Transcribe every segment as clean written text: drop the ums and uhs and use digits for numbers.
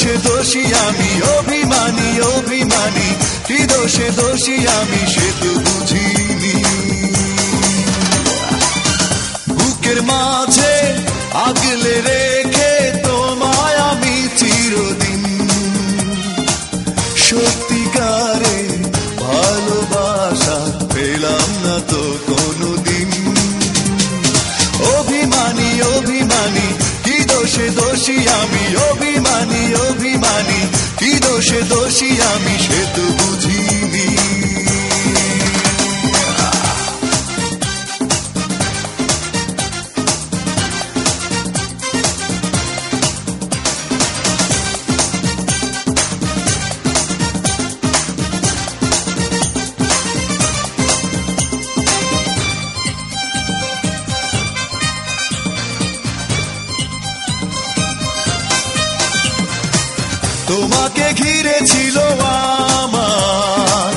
দোষে দোষী আমি অভিমানী অভিমানী, কি দোষে দোষী আমি সে তো বুঝিনি। বুকের মাঝে আগলে রেখে তোমায় আমি চিরদিন, সত্যিকারে ভালোবাসা পেলাম না তো কোনোদিন। অভিমানী অভিমানী, কি দোষে দোষী আমি অভিমানী অভিমানী, কি দোষে দোষী আমি সে তো বুঝিনি। তোমাকে ঘিরে ছিল আমার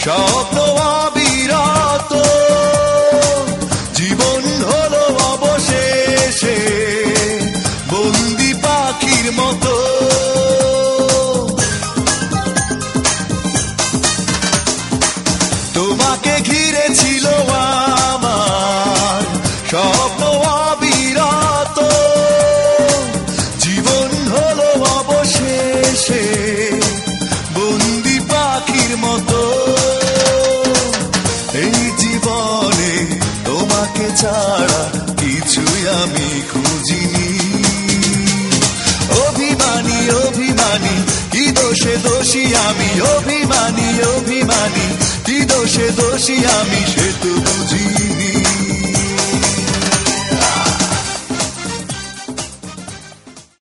স্বপ্ন অবিরত, জীবন হলো অবশেষে বন্দি পাখির মতো। তোমাকে ঘিরে ছিল আমার স্বপ্ন অবিরত, জীবন হলো অবশেষে বন্দি পাখির মতো। এই জীবনে তোমাকে ছাড়া কিছুই আমি খুঁজিনি। অভিমানী অভিমানী, কি দোষে দোষী আমি অভিমানী অভিমানী, কি দোষে দোষী আমি সে তো বুঝিনি।